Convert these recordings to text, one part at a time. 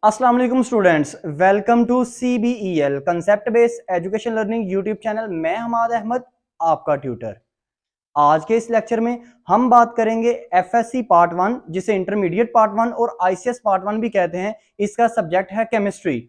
अस्सलाम वालेकुम students, welcome to CBEL concept based education learning YouTube channel. मैं हमाद अहमद, आपका ट्यूटर। आज के इस लेक्चर में हम बात करेंगे FSC पार्ट 1, जिसे इंटरमीडिएट पार्ट 1 और ICS पार्ट 1 भी कहते हैं। इसका सब्जेक्ट है केमिस्ट्री।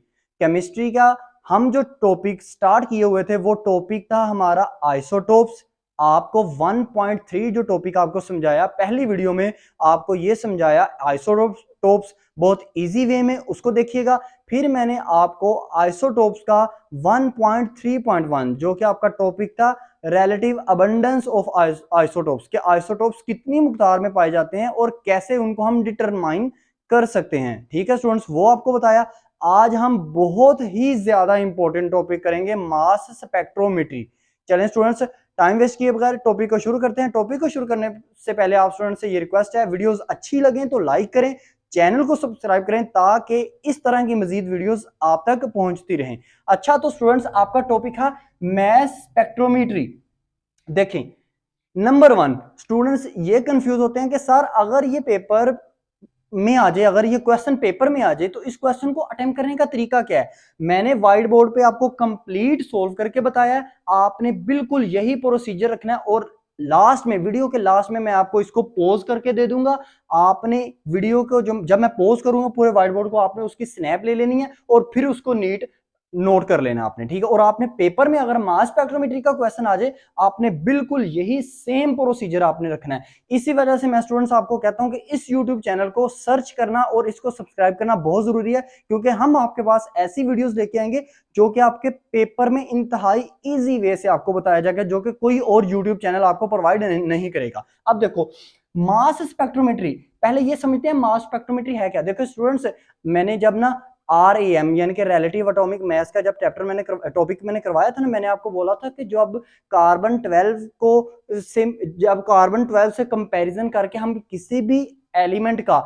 केमिस्ट्री का हम जो टॉपिक स्टार्ट किए हुए थे वो टॉपिक था हमारा आइसोटोप्स। आपको 1.3 जो टॉपिक आपको समझाया पहली वीडियो में, आपको ये समझाया आइसोटोप्स बहुत इजी वे में, उसको देखिएगा। फिर मैंने आपको आइसोटोप्स का 1.3.1 जो कि आपका टॉपिक था रिलेटिव अबंडेंस ऑफ आइसोटोप्स, के आइसोटोप्स कितनी मकदार में पाए जाते हैं और कैसे उनको हम डिटरमाइन कर सकते हैं। ठीक है स्टूडेंट्स, वो आपको बताया। आज हम बहुत ही ज्यादा इंपॉर्टेंट टॉपिक करेंगे, मास स्पेक्ट्रोमेट्री। चलें स्टूडेंट्स, टाइम वेस्ट किए बगैर टॉपिक को शुरू करते हैं। टॉपिक को शुरू करने से पहले आप स्टूडेंट से ये रिक्वेस्ट है, वीडियोस अच्छी लगे तो लाइक करें, चैनल को सब्सक्राइब करें ताकि इस तरह की मजीद वीडियोस आप तक पहुंचती रहें। अच्छा, तो स्टूडेंट्स आपका टॉपिक है मैस स्पेक्ट्रोमेट्री। देखें, नंबर 1, स्टूडेंट्स ये कंफ्यूज होते हैं कि सर अगर ये पेपर में आ जाए, अगर ये क्वेश्चन पेपर में आ जाए तो इस क्वेश्चन को अटेम्प्ट करने का तरीका क्या है। मैंने व्हाइट बोर्ड पे आपको कंप्लीट सोल्व करके बताया है, आपने बिल्कुल यही प्रोसीजर रखना है। और लास्ट में, वीडियो के लास्ट में मैं आपको इसको पोज करके दे दूंगा। आपने वीडियो को जब मैं पोज करूंगा पूरे व्हाइट बोर्ड को, आपने उसकी स्नैप ले लेनी है और फिर उसको नीट नोट कर लेना आपने। ठीक है, और आपने पेपर में अगर मास स्पेक्ट्रोमेट्री का क्वेश्चन आ जाए, आपने बिल्कुल यही सेम प्रोसीजर आपने रखना है। इसी वजह से मैं स्टूडेंट्स आपको कहता हूं कि इस यूट्यूब चैनल को सर्च करना और इसको सब्सक्राइब करना बहुत जरूरी है, क्योंकि हम आपके पास ऐसी वीडियोस लेके आएंगे जो कि आपके पेपर में इंतहाई इजी वे से आपको बताया जाएगा, जो कि कोई और यूट्यूब चैनल आपको प्रोवाइड नहीं करेगा। अब देखो, मास स्पेक्ट्रोमेट्री, पहले ये समझते हैं मास स्पेक्ट्रोमेट्री है क्या। देखो स्टूडेंट्स, मैंने जब ना RAM यानी कि रिलेटिव एटॉमिक मास का जब चैप्टर मैंने टॉपिक मैंने करवाया था ना, मैंने आपको बोला था कि जब कार्बन 12 को से जब कार्बन 12 से कंपैरिजन करके हम किसी भी एलिमेंट का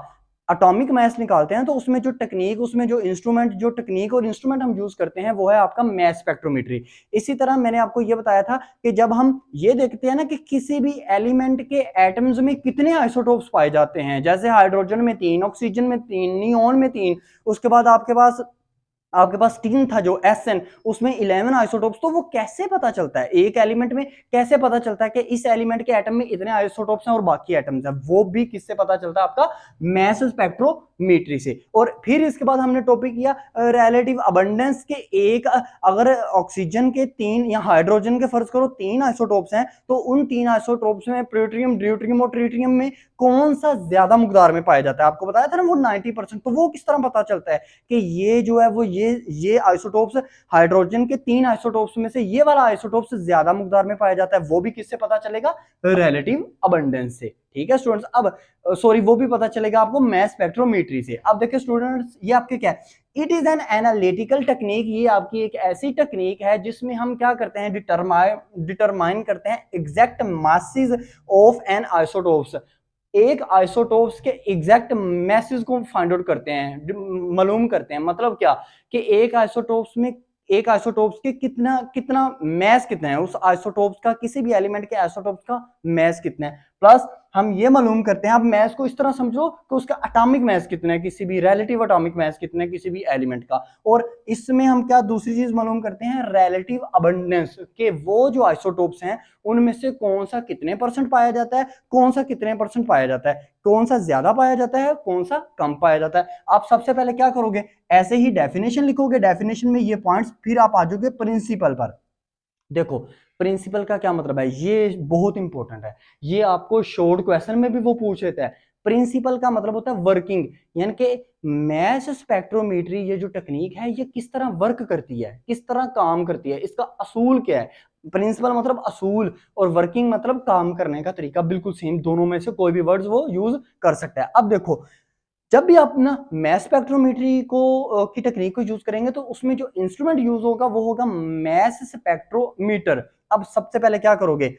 एटॉमिक मास निकालते हैं तो उसमें जो टेक्निक, उसमें जो इंस्ट्रूमेंट, जो टेक्निक और इंस्ट्रूमेंट हम यूज करते हैं वो है आपका मास स्पेक्ट्रोमेट्री। इसी तरह मैंने आपको ये बताया था कि जब हम ये देखते हैं ना कि किसी भी एलिमेंट के एटम्स में कितने आइसोटोप्स पाए जाते हैं, जैसे हाइड्रोजन में 3, ऑक्सीजन में 3, नियोन में 3, उसके बाद आपके पास 3 था जो SN, उसमें 11 आइसोटोप्स। तो वो कैसे पता चलता है, एक एलिमेंट में कैसे पता चलता है कि इस एलिमेंट के एटम में इतने आइसोटोप्स हैं और बाकी एटम्स हैं, वो भी किससे पता चलता है, आपका मास स्पेक्ट्रोमेट्री से। और फिर इसके बाद हमने टॉपिक किया रिलेटिव अबंडेंस के एक, अगर ऑक्सीजन के 3 या हाइड्रोजन के फर्ज करो 3 आइसोटोप्स हैं, तो उन 3 आइसोटोप्स में प्लूटोनियम, ड्यूटेरियम और ट्रिटियम में कौन सा ज्यादा मकदार में पाया जाता है। आपको बताया था ना वो 90%। तो वो किस तरह पता चलता है कि ये जो है वो ये आइसोटोप्स, हाइड्रोजन के 3 आइसोटोप्स में से ये वाला आइसोटोप्स ज्यादा मकदार में पाया जाता है, वो भी किससे पता चलेगा, रिलेटिव अबंडेंस से। ठीक है स्टूडेंट्स, अब सॉरी, वो भी पता चलेगा आपको मास स्पेक्ट्रोमेट्री से। अब देखिए स्टूडेंट्स, ये आपके क्या है, it is an analytical technique. ये आपकी एक ऐसी टेक्निक है जिसमें हम क्या करते हैं, डिटरमाइन करते हैं exact masses of an isotopes. एक आइसोटोप्स के एग्जैक्ट मैसेज को फाइंड आउट करते हैं, मालूम करते हैं। मतलब क्या कि एक आइसोटोप्स के कितना कितना मैस कितना है, उस आइसोटोप्स का, किसी भी एलिमेंट के आइसोटोप्स का मैस कितना है, प्लस हम ये मालूम करते हैं। आप मैस को इस तरह समझो कि उसका एटॉमिक मैस कितना है, किसी भी रिलेटिव एटॉमिक मैस कितना है किसी भी एलिमेंट का। और इसमें हम क्या दूसरी चीज मालूम करते हैं, रिलेटिव अबंडेंस के, वो जो आइसोटोप्स हैं उनमें से कौन सा कितने परसेंट पाया जाता है, कौन सा कितने परसेंट पाया जाता है, कौन सा ज्यादा पाया जाता है, कौन सा कम पाया जाता है। आप सबसे पहले क्या करोगे, ऐसे ही डेफिनेशन लिखोगे, डेफिनेशन में ये पॉइंट्स, फिर आप आ जाओगे प्रिंसिपल पर। देखो, प्रिंसिपल का क्या मतलब है, ये बहुत इंपॉर्टेंट है, ये आपको शॉर्ट क्वेश्चन में भी वो पूछ लेता है। प्रिंसिपल का मतलब होता है वर्किंग, यानी कि मैस स्पेक्ट्रोमेट्री, ये जो टेक्निक है ये किस तरह वर्क करती है, किस तरह काम करती है, इसका असूल क्या है। प्रिंसिपल मतलब असूल और वर्किंग मतलब काम करने का तरीका, बिल्कुल सेम, दोनों में से कोई भी वर्ड्स वो यूज कर सकता है। अब देखो, जब भी आप ना मैस स्पेक्ट्रोमेट्री को की टेक्निक को यूज करेंगे तो उसमें जो इंस्ट्रूमेंट यूज होगा वो होगा मैस स्पेक्ट्रोमीटर। अब सबसे पहले क्या करोगे,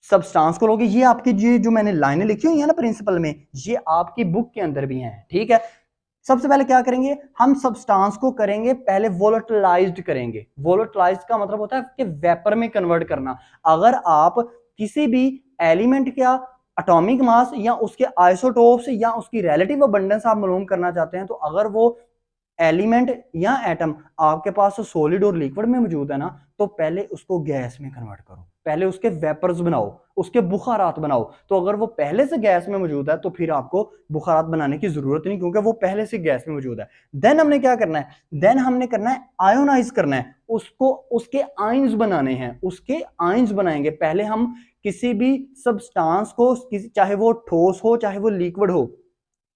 सब्सटेंस को लोगे। ये आपकी ये जो मैंने लाइनें लिखी हुई है ना प्रिंसिपल में, ये आपकी बुक के अंदर भी हैं। ठीक है, सबसे पहले क्या करेंगे, हम सब्सटेंस को करेंगे पहले वोलेटिलाइज्ड करेंगे। वोलेटिलाइज्ड का मतलब होता है कि वेपर में कन्वर्ट करना। अगर आप किसी भी एलिमेंट का एटॉमिक मास या उसके आइसोटोप्स या उसकी रिलेटिव अबंडेंस आप मालूम करना चाहते हैं, तो अगर वो एलिमेंट या एटम आपके पास सॉलिड और लिक्विड में मौजूद है ना, तो पहले उसको गैस में कन्वर्ट करो, पहले उसके वेपर्स बनाओ, उसके बुखारात बनाओ। तो अगर वो पहले से गैस में मौजूद है तो फिर आपको बुखारात बनाने की जरूरत नहीं, क्योंकि वो पहले से गैस में मौजूद है। देन हमने क्या करना है, देन हमने करना है आयोनाइज करना है उसको, उसके आयंस बनाने हैं, उसके आयंस बनाएंगे। पहले हम किसी भी सब्सटेंस को, चाहे वो ठोस हो चाहे वो लिक्विड हो,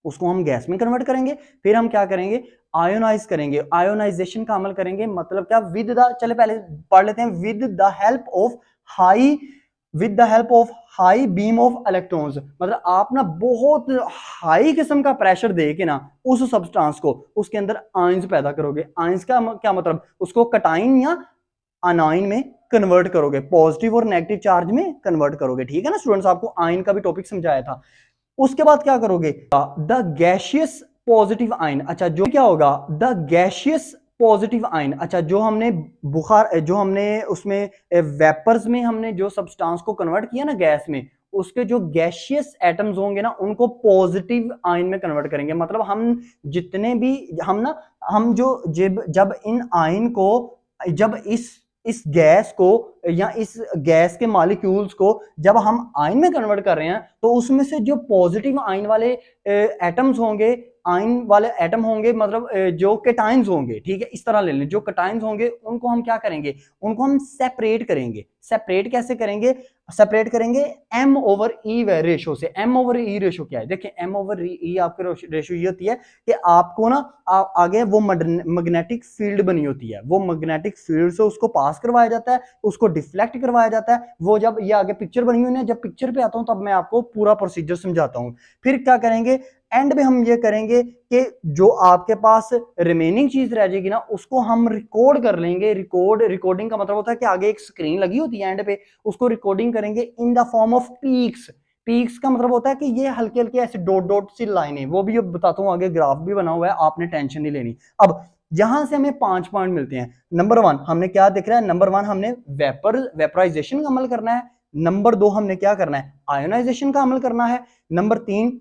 उसको हम गैस में कन्वर्ट करेंगे। फिर हम क्या करेंगे, आयोनाइज करेंगे, आयोनाइजेशन का अमल करेंगे। मतलब क्या, विद द, चले पहले पढ़ लेते हैं, with the help of high, with the help of high beam of electrons. मतलब आप ना बहुत हाई किस्म का प्रेशर दे के ना उस सब्सटेंस को, उसके अंदर आयंस पैदा करोगे। आयंस का क्या मतलब, उसको कटाइन या अनाइन में कन्वर्ट करोगे, पॉजिटिव और नेगेटिव चार्ज में कन्वर्ट करोगे। ठीक है ना स्टूडेंट्स, आपको आयन का भी टॉपिक समझाया था। उसके बाद क्या करोगे, द गैशियस पॉजिटिव आयन। अच्छा, जो क्या होगा, द गैशियस पॉजिटिव आयन। अच्छा, जो हमने बुखार, जो हमने उसमें वेपर्स में हमने जो सब्सटेंस को कन्वर्ट किया ना गैस में, उसके जो गैशियस एटम्स होंगे ना उनको पॉजिटिव आयन में कन्वर्ट करेंगे। मतलब हम जितने भी, हम ना, हम जो जब इन आयन को, जब इस गैस को या इस गैस के मॉलिक्यूल्स को जब हम आयन में कन्वर्ट कर रहे हैं, तो उसमें से जो पॉजिटिव आयन वाले एटम्स होंगे, आयन वाले एटम होंगे, मतलब जो केटाइंस होंगे, ठीक है, इस तरह ले लें, जो केटाइंस होंगे उनको हम क्या करेंगे, उनको हम सेपरेट करेंगे। सेपरेट कैसे करेंगे, सेपरेट करेंगे एम ओवर ई रेशो से। एम ओवर ई रेशो क्या है, देखिए एम ओवर ई आपके रेशो ये होती है कि आपको ना आगे वो मैग्नेटिक फील्ड बनी होती है, वो मैग्नेटिक फील्ड से उसको पास करवाया जाता है, उसको डिफ्लेक्ट करवाया जाता है। वो जब ये आगे पिक्चर बनी हुई है, जब पिक्चर पे आता हूं तब मैं आपको पूरा प्रोसीजर समझाता हूं। फिर क्या करेंगे, एंड में हम ये करेंगे कि जो आपके पास रिमेनिंग चीज रह जाएगी ना, उसको हम रिकॉर्ड कर लेंगे। रिकॉर्डिंग का मतलब होता है कि आगे एक स्क्रीन लगी होती है एंड पे, उसको रिकॉर्डिंग करेंगे in the form of peaks. Peaks का मतलब होता है कि ये हल्के हल्के ऐसे डॉट डॉट सी लाइनें, वो भी बताता हूँ आगे, ग्राफ भी बना हुआ है, आपने टेंशन नहीं लेनी। अब यहां से हमें 5 पॉइंट मिलते हैं। नंबर 1 हमने क्या दिख रहा है, नंबर 1 हमने वेपराइजेशन का अमल करना है। नंबर 2 हमने क्या करना है, आयोनाइजेशन का अमल करना है। नंबर 3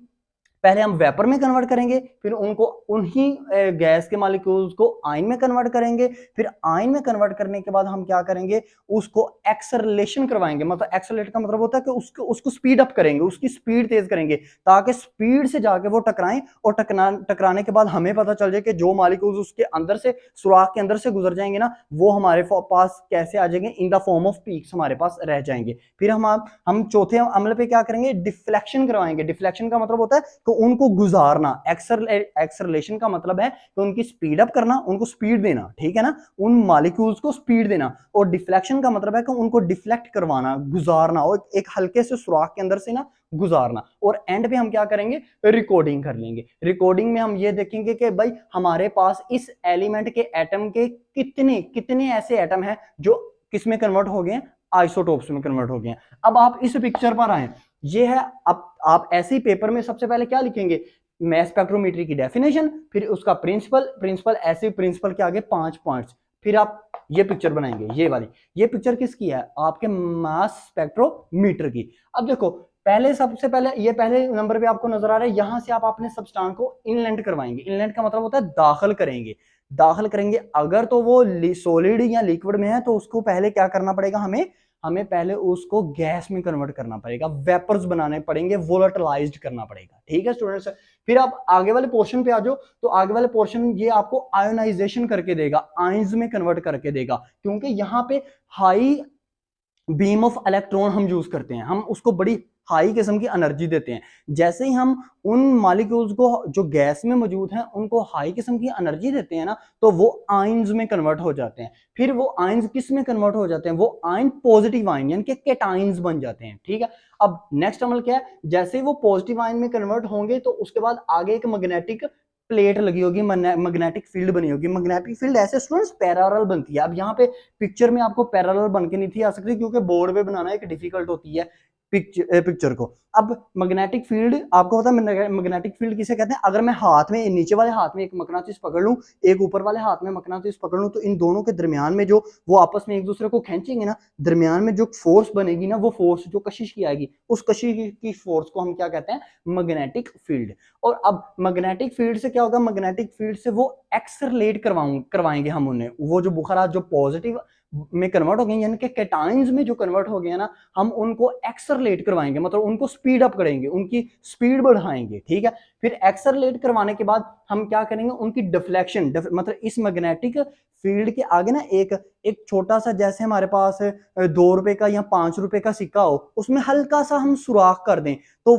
पहले हम वेपर में कन्वर्ट करेंगे, फिर उनको उन्हीं गैस के मॉलिक्यूल्स को आयन में कन्वर्ट करेंगे। फिर आयन में कन्वर्ट करने के बाद हम क्या करेंगे, उसको एक्सेलरेशन करवाएंगे। मतलब एक्सेलरेट का मतलब होता है कि उसको स्पीड अप करेंगे, उसकी स्पीड तेज करेंगे, ताकि स्पीड से जाके वो टकराएं, और टकराने के बाद हमें पता चल जाए कि जो मॉलिक्यूल्स उसके अंदर से, सुराख के अंदर से गुजर जाएंगे ना, वो हमारे पास कैसे आ जाएंगे, in the form of peaks हमारे पास रह जाएंगे। फिर हम चौथे अमल पे क्या करेंगे, डिफ्लेक्शन करवाएंगे। डिफ्लेक्शन का मतलब होता है तो उनको गुजारना। एक्सेलरेशन का मतलब है कि उनकी स्पीड अप करना, उनको स्पीड देना, ठीक है ना, उन मॉलिक्यूल्स को स्पीड देना। और डिफ्लेक्शन का मतलब है कि उनको डिफ्लेक्ट करवाना, गुजारना, और एक हल्के से सुराख के अंदर से ना गुजारना। और एंड पे हम क्या करेंगे, रिकॉर्डिंग कर लेंगे। रिकॉर्डिंग में हम ये देखेंगे कि भाई हमारे पास इस एलिमेंट के एटम के कितने कितने ऐसे एटम हैं जो किस में कन्वर्ट हो गए हैं, आइसोटोप्स में कन्वर्ट हो गए हैं। अब आप इस पिक्चर पर आए, ये है, अब आप ऐसे ही पेपर में सबसे पहले क्या लिखेंगे, मैस स्पेक्ट्रोमेट्री की डेफिनेशन, फिर उसका प्रिंसिपल ऐसे प्रिंसिपल के आगे 5 पॉइंट्स, फिर आप ये पिक्चर बनाएंगे। ये वाली, ये पिक्चर किसकी है, आपके मास स्पेक्ट्रोमीटर की। अब देखो, पहले सबसे पहले ये पहले नंबर पे आपको नजर आ रहा है, यहां से आप अपने सब्सटेंस को इनलेंट करवाएंगे। इनलेंट का मतलब होता है दाखिल करेंगे, दाखिल करेंगे। अगर तो वो सॉलिड या लिक्विड में है तो उसको पहले क्या करना पड़ेगा, हमें हमें पहले उसको गैस में कन्वर्ट करना पड़ेगा, वेपर्स बनाने पड़ेंगे, वोलेटिलाइज्ड करना पड़ेगा। ठीक है स्टूडेंट्स, फिर आप आगे वाले पोर्शन पे आ जाओ। तो आगे वाले पोर्शन ये आपको आयोनाइजेशन करके देगा, आयंस में कन्वर्ट करके देगा, क्योंकि यहाँ पे हाई बीम ऑफ इलेक्ट्रॉन हम यूज करते हैं, हम उसको बड़ी हाई किस्म की एनर्जी देते हैं। जैसे ही हम उन मॉलिक्यूल्स को जो गैस में मौजूद हैं उनको हाई किस्म की एनर्जी देते हैं ना, तो वो आयंस में कन्वर्ट हो जाते हैं। फिर वो आयंस किस में कन्वर्ट हो जाते हैं, वो आयन पॉजिटिव आयन यानी कि केटाइंस बन जाते हैं। ठीक है, अब नेक्स्ट अमल क्या है, जैसे ही वो पॉजिटिव आयन में कन्वर्ट होंगे तो उसके बाद आगे एक मैग्नेटिक प्लेट लगी होगी, मैग्नेटिक फील्ड बनी होगी। मैग्नेटिक फील्ड ऐसे स्टूडेंट्स पैरेलल बनती है। अब यहाँ पे पिक्चर में आपको पैरेलल बन के नहीं थी आ सकती, क्योंकि बोर्ड पे बनाना एक डिफिकल्ट होती है। पिक्चर को। अब मैग्नेटिक फील्ड आपको पता है मैग्नेटिक फील्ड किसे कहते हैं? अगर मैं हाथ में नीचे वाले हाथ में एक मकनातीस पकड़ लूं, एक ऊपर वाले हाथ में मकनातीस पकड़ लूं, तो इन दोनों के दरमियान में जो वो आपस में एक दूसरे को खींचेंगे ना, दरमियान में जो फोर्स बनेगी ना, वो फोर्स जो कशिश की आएगी, उस कशिश की फोर्स को हम क्या कहते हैं? Magnetic field. और अब मैग्नेटिक फील्ड से क्या होगा? मैग्नेटिक फील्ड से वो एक्सरलेट करवाएंगे हम उन्हें, वो जो बुखारात जो पॉजिटिव में कन्वर्ट हो गए यानी कि कैटायंस में जो कन्वर्ट हो गए ना, हम उनको एक्सरलेट करवाएंगे, मतलब उनको स्पीड अप करेंगे, उनकी स्पीड बढ़ाएंगे, ठीक है। फिर एक्सरलेट करवाने के बाद हम क्या करेंगे? उनकी डिफ्लेक्शन, मतलब इस मैग्नेटिक फील्ड के आगे ना एक एक छोटा सा, जैसे हमारे पास 2 रुपए का या 5 रुपए का सिक्का हो, उसमें हल्का सा हम सुराख कर दें, तो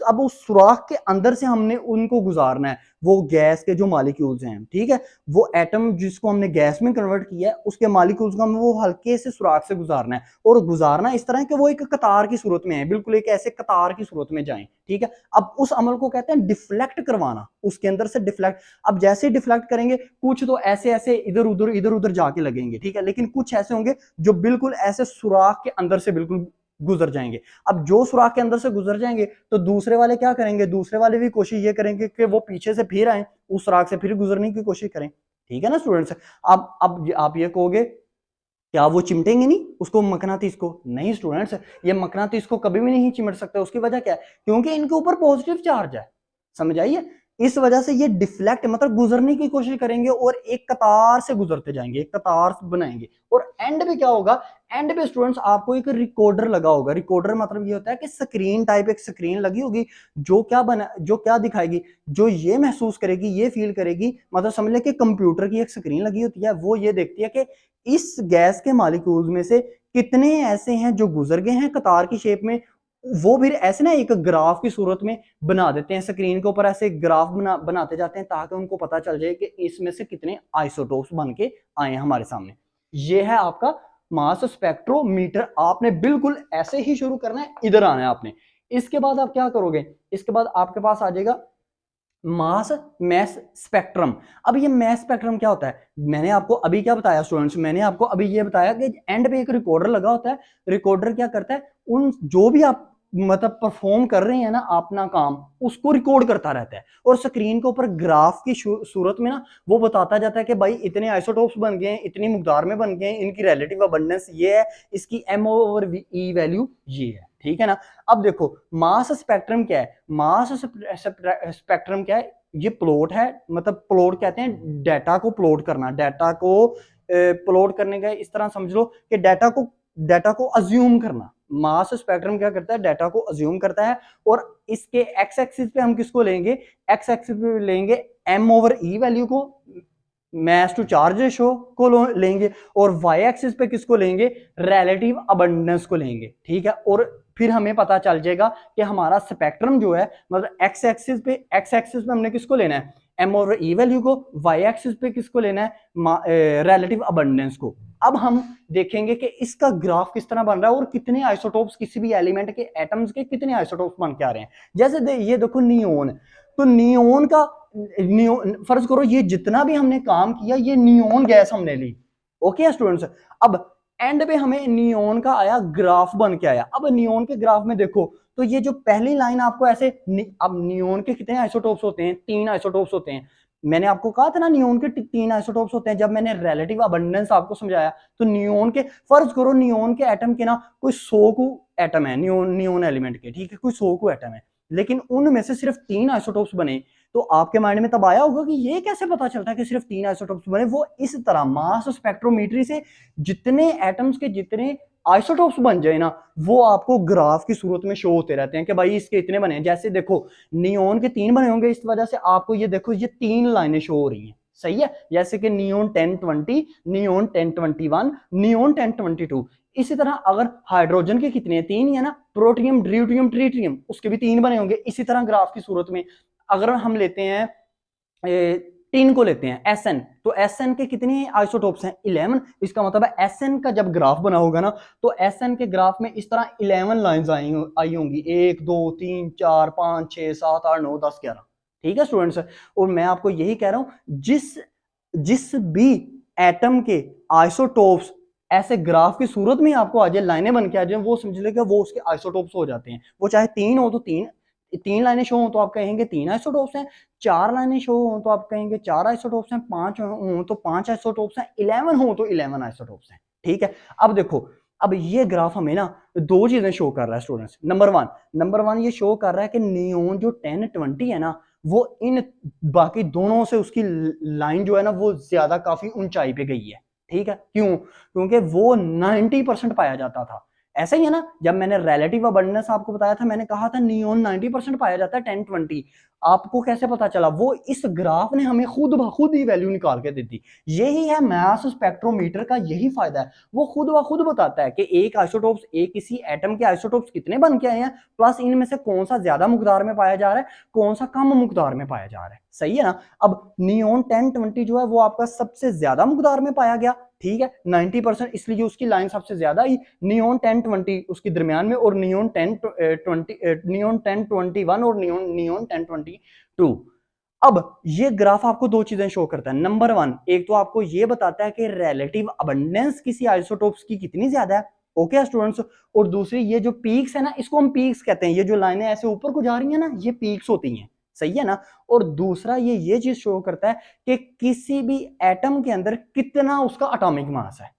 अब उस सुराख के अंदर से हमने उनको गुजारना है, वो गैस के जो मॉलिक्यूल्स हैं, ठीक है, वो एटम जिसको हमने गैस में कन्वर्ट किया है, उसके मॉलिक्यूल्स को हमें वो हल्के से सुराख से गुजारना है, और गुजारना इस तरह है कि वो एक कतार की सूरत में है, बिल्कुल एक ऐसे कतार की सूरत में जाएं, ठीक है। अब उस अमल को कहते हैं डिफ्लेक्ट करवाना, उसके अंदर से डिफ्लेक्ट। अब जैसे डिफ्लेक्ट करेंगे, कुछ तो ऐसे ऐसे इधर उधर जाके लगेंगे, ठीक है, लेकिन कुछ ऐसे होंगे जो बिल्कुल ऐसे सुराख के अंदर से बिल्कुल गुजर जाएंगे। अब जो सुराख के अंदर से गुजर जाएंगे, तो दूसरे वाले क्या करेंगे? दूसरे वाले भी कोशिश ये करेंगे कि वो पीछे से फिर आए, उस सुराख से फिर गुजरने की कोशिश करें, ठीक है ना स्टूडेंट्स। अब आप ये कहोगे क्या वो चिमटेंगे नहीं उसको, मकनातीस को? नहीं स्टूडेंट्स, ये मकनातीस को कभी भी नहीं चिमट सकते। उसकी वजह क्या है? क्योंकि इनके ऊपर पॉजिटिव चार्ज है, समझ आइए। इस वजह से ये डिफ्लेक्ट, मतलब गुजरने की कोशिश करेंगे और एक कतार से गुजरते जाएंगे, एक कतार बनाएंगे, और एंड पे क्या होगा? एंड पे स्टूडेंट्स आपको एक रिकॉर्डर लगा होगा। रिकॉर्डर मतलब ये होता है कि स्क्रीन टाइप एक स्क्रीन लगी होगी, जो क्या दिखाएगी, जो ये महसूस करेगी, ये फील करेगी, मतलब समझ ले कि कंप्यूटर की एक स्क्रीन लगी होती है, वो ये देखती है कि इस गैस के मॉलिक्यूल्स में से कितने ऐसे हैं जो गुजर गए हैं कतार की शेप में। वो फिर ऐसे ना एक ग्राफ की सूरत में बना देते हैं, स्क्रीन के ऊपर ऐसे ग्राफ बनाते जाते हैं, ताकि उनको पता चल जाए कि इसमें से कितने आइसोटोप्स बन के आए हैं हमारे सामने। ये है आपका मास स्पेक्ट्रोमीटर। आपने बिल्कुल ऐसे ही शुरू करना है, इधर आना है आपने। इसके बाद आप क्या करोगे? इसके बाद आपके पास आ जाएगा मास मैस स्पेक्ट्रम। अब ये मैस स्पेक्ट्रम क्या होता है? मैंने आपको अभी क्या बताया स्टूडेंट्स? मैंने आपको अभी ये बताया कि एंड पे एक रिकॉर्डर लगा होता है। रिकॉर्डर क्या करता है? उन जो भी आप मतलब परफॉर्म कर रहे हैं ना अपना काम, उसको रिकॉर्ड करता रहता है, और स्क्रीन के ऊपर ग्राफ की सूरत में ना वो बताता जाता है कि भाई इतने आइसोटोप्स बन गए हैं, इतनी मकदार में बन गए हैं, इनकी रिलेटिव अबंडेंस ये है, इसकी M/E वैल्यू ये है, ठीक है ना। अब देखो मास स्पेक्ट्रम क्या है? मास स्पेक्ट्रम क्या है? ये प्लॉट है, मतलब प्लॉट कहते हैं डाटा को प्लॉट करना। डाटा को प्लॉट करने का इस तरह समझ लो कि डाटा को अज्यूम करना। मास स्पेक्ट्रम क्या करता है? डाटा को अज्यूम करता है, और इसके एक्स एक्सिस पे हम किसको लेंगे? एक्स एक्सिस पे लेंगे M/E वैल्यू को, मैस टू चार्ज रेशो को लेंगे, और वाई एक्सिस पे किसको लेंगे? रिलेटिव अबंडेंस को लेंगे, ठीक है। और फिर हमें पता चल जाएगा कि हमारा स्पेक्ट्रम जो है, मतलब एक्स एक्सिस पे हमने किसको लेना है? M/E वैल्यू को। वाई एक्सिस पे किसको लेना है? रिलेटिव अबंडेंस को। अब हम देखेंगे कि इसका ग्राफ किस तरह बन रहा है, और कितने आइसोटोप्स, किसी भी एलिमेंट के एटम्स के कितने आइसोटोप्स बन के आ रहे हैं। जैसे ये देखो नियोन, तो नियोन का फर्ज करो ये जितना भी हमने काम किया, ये नियोन गैस हमने ली, ओके स्टूडेंट्स। अब एंड पे हमें नियोन का आया ग्राफ बन के आया। अब नियोन के ग्राफ में देखो, तो ये जो पहली लाइन आपको ऐसे अब नियोन के कितने आइसोटोप्स होते हैं? 3 आइसोटोप्स होते हैं। मैंने आपको कहा था ना नियोन के 3 आइसोटोप्स होते हैं, जब मैंने रिलेटिव अबंडेंस आपको समझाया। तो नियोन के, फर्ज करो नियोन के एटम के ना कोई 100 को एटम है, नियोन एलिमेंट के, ठीक है, कोई 100 को एटम है, लेकिन उनमें से सिर्फ 3 आइसोटोप्स बने। तो आपके माइंड में तब आया होगा कि ये कैसे पता चलता है कि सिर्फ 3 आइसोटोप्स बने? वो इस तरह मास स्पेक्ट्रोमेट्री से जितने एटम्स के जितने आइसोटोप्स बन जाए ना, वो आपको ग्राफ की सूरत में शो होते रहते हैं कि भाई इसके इतने बने। जैसे देखो नियोन के 3 बने होंगे, इस वजह से आपको ये देखो ये 3 लाइनें शो हो रही हैं, सही है। जैसे कि नियोन 1020, नियोन 1021, नियोन 1022। इसी तरह अगर हाइड्रोजन के कितने हैं? 3 ही है ना। प्रोटियम, ड्यूटियम, ट्रीटियम, उसके भी 3 बने होंगे। इसी तरह ग्राफ की सूरत में अगर हम लेते हैं टिन को लेते हैं SN, तो SN के कितने आइसोटोप्स हैं? 11। इसका मतलब है SN का जब ग्राफ बना होगा ना, तो SN के ग्राफ में इस तरह 11 लाइंस आई होंगी, 1 2 3 4 5 6 7 8 9 10 11, ठीक है स्टूडेंट्स। और मैं आपको यही कह रहा हूं, जिस भी एटम के आइसोटोप्स ऐसे ग्राफ की सूरत में आपको आ जाए, लाइनें बन के आ जाए, वो समझ लेगा वो उसके आइसोटोप्स हो जाते हैं। वो चाहे 3 हो तो 3 लाइनें शो हो तो आप कहेंगे 3 आइसोटोप्स हैं, 4 लाइनें शो हो तो आप कहेंगे 4 आइसोटोप्स हैं, 5 हो तो 5 आइसोटोप्स हैं, 11 हो तो 11 आइसोटोप्स हैं। ठीक है, अब देखो, अब ये ग्राफ हमें ना दो चीजें शो कर रहा है स्टूडेंट्स। नंबर वन ये शो कर रहा है कि नियोन जो 1020 है ना, वो इन बाकी दोनों से उसकी लाइन जो है ना वो ज्यादा काफी ऊंचाई पे गई है। ठीक है, क्यों? क्योंकि वो 90% पाया जाता था। ऐसा ही है ना, जब मैंने रिलेटिव अबंडेंस आपको बताया था, मैंने कहा था नियोन 90% पाया जाता है 1020। आपको कैसे पता चला? वो इस ग्राफ ने हमें खुद ब खुद ही वैल्यू निकाल के दी थी। यही है मास स्पेक्ट्रोमीटर का, यही फायदा है। वो खुद ब खुद बताता है कि एक आइसोटोप्स, एक किसी एटम के आइसोटोप्स कितने बन के आए हैं, प्लस इनमें से कौन सा ज्यादा मकदार में पाया जा रहा है, कौन सा कम मकदार में पाया जा रहा है। सही है ना? अब नियोन 1020 जो है वो आपका सबसे ज्यादा मकदार में पाया गया। ठीक है, 90%, इसलिए उसकी लाइन सबसे ज्यादा आई। नियोन 1020 उसके दरमियान में, और नियोन 1021 और नियोन 1022। अब ये ग्राफ आपको दो चीजें शो करता है। नंबर वन, एक तो आपको ये बताता है कि रिलेटिव अबंडेंस किसी आइसोटोप्स की कितनी ज्यादा है। ओके स्टूडेंट्स, और दूसरी ये जो पीक्स है ना, इसको हम पीक्स कहते हैं। ये जो लाइनें ऐसे ऊपर को जा रही है ना, ये पीक्स होती हैं। सही है ना? और दूसरा ये चीज शो करता है कि किसी भी एटम के अंदर कितना उसका एटॉमिक मास है।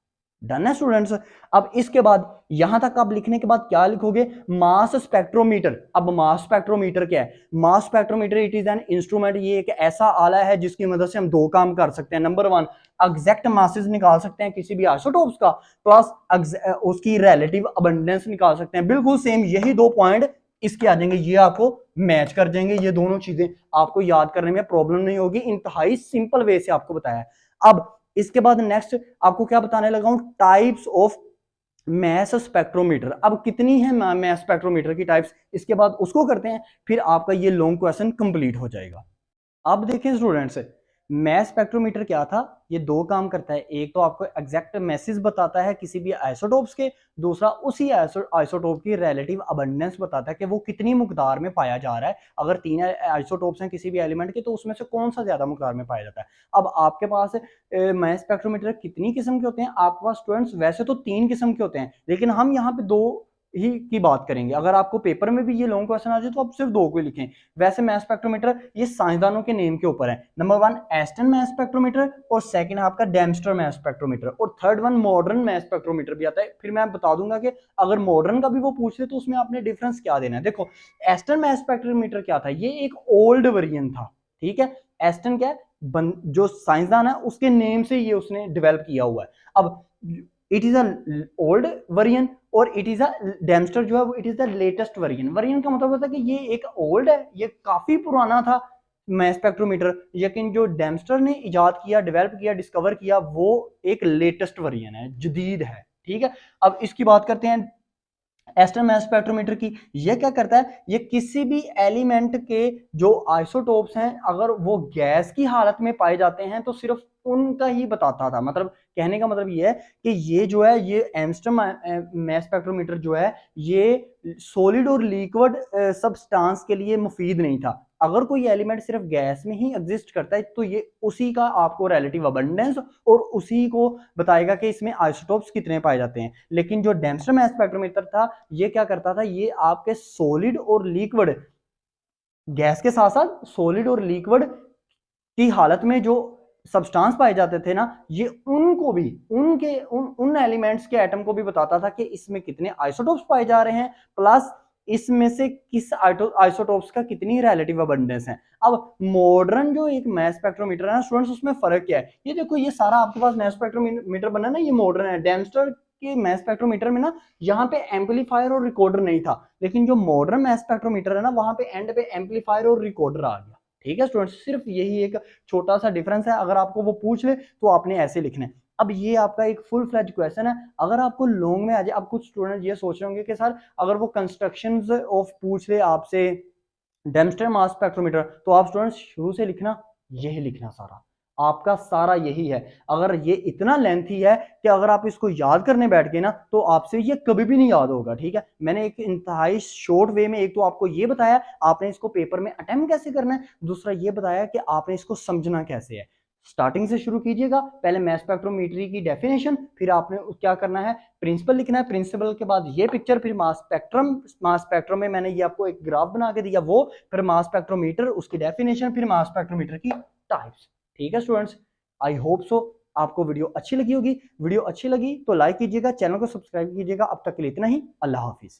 डन है स्टूडेंट्स? अब इसके बाद यहां तक आप लिखने के बाद क्या लिखोगे? मास स्पेक्ट्रोमीटर। अब मास स्पेक्ट्रोमीटर क्या है? मास spectrometer it is an instrument. ये एक ऐसा आला है जिसकी मदद से हम दो काम कर सकते हैं। नंबर वन, एग्जैक्ट मासेस निकाल सकते हैं किसी भी आइसोटोप्स का, प्लस उसकी रिलेटिव अबंडेंस निकाल सकते हैं। बिल्कुल सेम यही दो पॉइंट इसके आ जाएंगे, ये आपको मैच कर जाएंगे। ये दोनों चीजें आपको याद करने में प्रॉब्लम नहीं होगी, इंतहाई सिंपल वे से आपको बताया। अब इसके बाद नेक्स्ट आपको क्या बताने लगा हूं? Types of mass spectrometer. अब कितनी है मैस स्पेक्ट्रोमीटर की टाइप्स, इसके बाद उसको करते हैं, फिर आपका ये लॉन्ग क्वेश्चन कंप्लीट हो जाएगा। अब देखें स्टूडेंट्स, मैस स्पेक्ट्रोमीटर क्या था? ये दो काम करता है। एक तो आपको एग्जैक्ट मैसेज बताता है किसी भी आइसोटोप्स के, दूसरा उसी आइसोटोप की रिलेटिव अबंडेंस बताता है कि वो कितनी मकदार में पाया जा रहा है। अगर 3 आइसोटोप्स हैं किसी भी एलिमेंट के, तो उसमें से कौन सा ज्यादा मकदार में पाया जाता है। अब आपके पास मैस स्पेक्ट्रोमीटर कितनी किस्म के होते हैं? आपके पास स्टूडेंट्स वैसे तो 3 किस्म के होते हैं, लेकिन हम यहाँ पे दो ही की बात करेंगे। अगर आपको पेपर में भी ये लॉन्ग क्वेश्चन आ जाए तो आप सिर्फ दो को लिखें। वैसे मैस स्पेक्ट्रोमीटर ये साइंसदानों के नेम के ऊपर है। Number one Aston mass spectrometer, और सेकंड आपका डेम्स्टर मैस स्पेक्ट्रोमीटर, और third one modern mass spectrometer भी आता है। फिर मैं बता दूंगा कि अगर मॉडर्न का भी वो पूछ ले तो उसमें आपने डिफरेंस क्या देना है। देखो, एस्टन मैस स्पेक्ट्रोमीटर क्या था? ये एक ओल्ड वेरिएंट था। ठीक है, एस्टन क्या है? जो साइंसदान है उसके नेम से ये उसने डेवलप किया हुआ है। अब it is a old variant, और इट इज अ डेम्स्टर जो है it is the latest variant. Variant का मतलब होता है कि ये एक ओल्ड है, ये काफी पुराना था मैस स्पेक्ट्रोमीटर, लेकिन जो डेम्स्टर ने इजाद किया, डेवलप किया, डिस्कवर किया, वो एक लेटेस्ट वेरिएंट है, जदीद है। ठीक है, अब इसकी बात करते हैं एस्टर मैस स्पेक्ट्रोमीटर की। ये क्या करता है? ये किसी भी एलिमेंट के जो आइसोटोप्स हैं, अगर वो गैस की हालत में पाए जाते हैं तो सिर्फ उनका ही बताता था। मतलब कहने का मतलब ये है कि ये जो है, ये एम्स्टर मैस स्पेक्ट्रोमीटर जो है, ये सॉलिड और लिक्विड सब्सटेंस के लिए मुफीद नहीं था। अगर कोई एलिमेंट सिर्फ गैस में ही एग्जिस्ट करता है तो ये उसी का आपको रिलेटिव अबंडेंस और उसी को बताएगा कि इसमें आइसोटोप्स कितने पाए जाते हैं। लेकिन जो डेम्स्टर मैस स्पेक्ट्रोमीटर था, ये क्या करता था? ये आपके सॉलिड और लिक्विड, गैस के साथ साथ सॉलिड और लिक्विड की हालत में जो सब्सटेंस पाए जाते थे ना, ये उनको भी, उन एलिमेंट्स के एटम को भी बताता था कि इसमें कितने आइसोटोप्स पाए जा रहे हैं, प्लस इसमें से किस आइसोटोप्स का कितनी रिलेटिव अबंडेंस है। अब मॉडर्न जो एक मैस स्पेक्ट्रोमीटर है ना स्टूडेंट्स, उसमें फर्क क्या है? ये देखो, ये सारा आपके पास मैस स्पेक्ट्रोमीटर बना ना, ये मॉडर्न है। डेम्स्टर के मैस स्पेक्ट्रोमीटर में ना, यहाँ पे एम्पलीफायर और रिकॉर्डर नहीं था, लेकिन जो मॉडर्न मैस स्पेक्ट्रोमीटर है ना, वहां पे एंड पे एम्पलीफायर और रिकॉर्डर आ गया। ठीक है स्टूडेंट्स, सिर्फ यही एक छोटा सा डिफरेंस है। अगर आपको वो पूछ ले तो आपने ऐसे लिखना है। अब ये आपका एक फुल फ्लैज क्वेश्चन है। अगर आपको लॉन्ग में आ जाए, अब कुछ स्टूडेंट ये सोच रहे होंगे कि सर अगर वो कंस्ट्रक्शंस ऑफ पूछ ले आपसे डेम्स्टर मास स्पेक्ट्रोमीटर, तो आप स्टूडेंट्स शुरू से लिखना, यही लिखना सारा, आपका सारा यही है। अगर ये इतना लेंथी है कि अगर आप इसको याद करने बैठ गए ना, तो आपसे ये कभी भी नहीं याद होगा। ठीक है, मैंने एक इंतहाई शॉर्ट वे में एक तो आपको ये बताया आपने इसको पेपर में अटेम्प्ट कैसे करना है, दूसरा ये बताया कि आपने इसको समझना कैसे है। स्टार्टिंग से शुरू कीजिएगा। पहले मास स्पेक्ट्रोमेट्री की डेफिनेशन, फिर आपने क्या करना है, प्रिंसिपल लिखना है, प्रिंसिपल के बाद ये पिक्चर, फिर मास स्पेक्ट्रम में मैंने ये आपको एक ग्राफ बना के दिया वो, फिर मास स्पेक्ट्रोमीटर उसकी डेफिनेशन, फिर मास स्पेक्ट्रोमीटर की टाइप्स। ठीक है स्टूडेंट्स, आई होप सो आपको वीडियो अच्छी लगी होगी। वीडियो अच्छी लगी तो लाइक कीजिएगा, चैनल को सब्सक्राइब कीजिएगा। अब तक के लिए इतना ही, अल्लाह हाफिज।